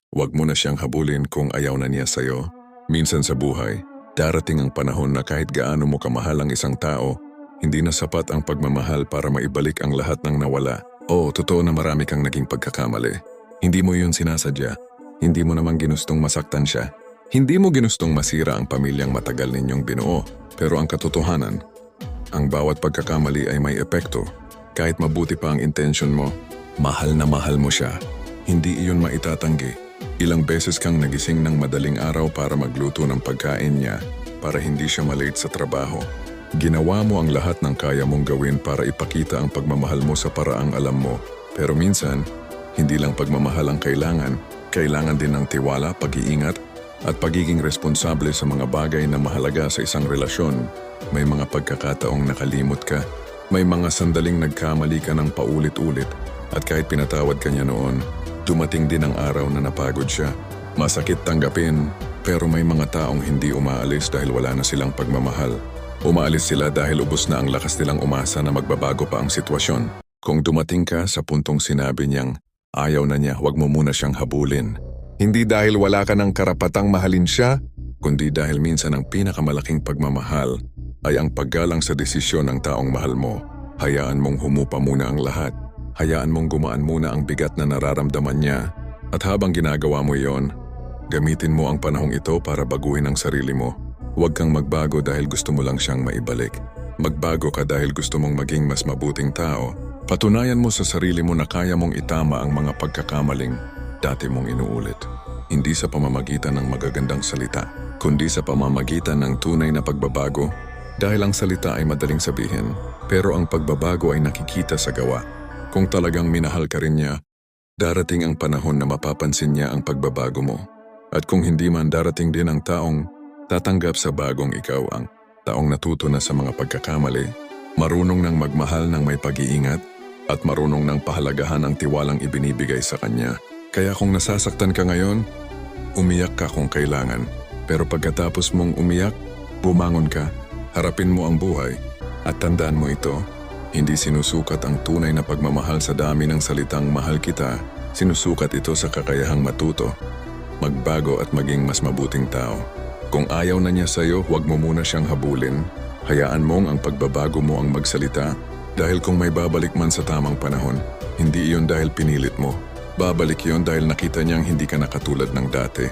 Huwag mo na siyang habulin kung ayaw na niya sa'yo. Minsan sa buhay, darating ang panahon na kahit gaano mo kamahal ang isang tao, hindi na sapat ang pagmamahal para maibalik ang lahat ng nawala. Oo, totoo na marami kang naging pagkakamali. Hindi mo yun sinasadya. Hindi mo naman ginustong masaktan siya. Hindi mo ginustong masira ang pamilyang matagal ninyong binuo. Pero ang katotohanan, ang bawat pagkakamali ay may epekto. Kahit mabuti pa ang intention mo, mahal na mahal mo siya. Hindi iyon maitatanggi. Ilang beses kang nagising ng madaling araw para magluto ng pagkain niya para hindi siya malate sa trabaho. Ginawa mo ang lahat ng kaya mong gawin para ipakita ang pagmamahal mo sa paraang alam mo. Pero minsan, hindi lang pagmamahal ang kailangan din ng tiwala, pag-iingat, at pagiging responsable sa mga bagay na mahalaga sa isang relasyon. May mga pagkakataong nakalimot ka, may mga sandaling nagkamali ka ng paulit-ulit, at kahit pinatawad ka niya noon, dumating din ang araw na napagod siya. Masakit tanggapin, pero may mga taong hindi umaalis dahil wala na silang pagmamahal. Umaalis sila dahil ubos na ang lakas nilang umasa na magbabago pa ang sitwasyon. Kung dumating ka sa puntong sinabi niyang ayaw na niya, huwag mo muna siyang habulin. Hindi dahil wala ka ng karapatang mahalin siya, kundi dahil minsan ang pinakamalaking pagmamahal ay ang paggalang sa desisyon ng taong mahal mo. Hayaan mong humupa muna ang lahat. Hayaan mong gumaan muna ang bigat na nararamdaman niya. At habang ginagawa mo iyon, gamitin mo ang panahong ito para baguhin ang sarili mo. Huwag kang magbago dahil gusto mo lang siyang maibalik. Magbago ka dahil gusto mong maging mas mabuting tao. Patunayan mo sa sarili mo na kaya mong itama ang mga pagkakamaling dati mong inuulit. Hindi sa pamamagitan ng magagandang salita, kundi sa pamamagitan ng tunay na pagbabago. Dahil ang salita ay madaling sabihin, pero ang pagbabago ay nakikita sa gawa. Kung talagang minahal ka rin niya, darating ang panahon na mapapansin niya ang pagbabago mo. At kung hindi man, darating din ang taong tatanggap sa bagong ikaw, ang taong natuto na sa mga pagkakamali, marunong ng magmahal ng may pag-iingat, at marunong ng pahalagahan ang tiwalang ibinibigay sa kanya. Kaya kung nasasaktan ka ngayon, umiyak ka kung kailangan. Pero pagkatapos mong umiyak, bumangon ka, harapin mo ang buhay, at tandaan mo ito, hindi sinusukat ang tunay na pagmamahal sa dami ng salitang mahal kita, sinusukat ito sa kakayahang matuto, magbago at maging mas mabuting tao. Kung ayaw na niya sa'yo, huwag mo muna siyang habulin. Hayaan mong ang pagbabago mo ang magsalita, dahil kung may babalik man sa tamang panahon, hindi iyon dahil pinilit mo. Babalik yon dahil nakita niyang hindi ka na katulad ng dati.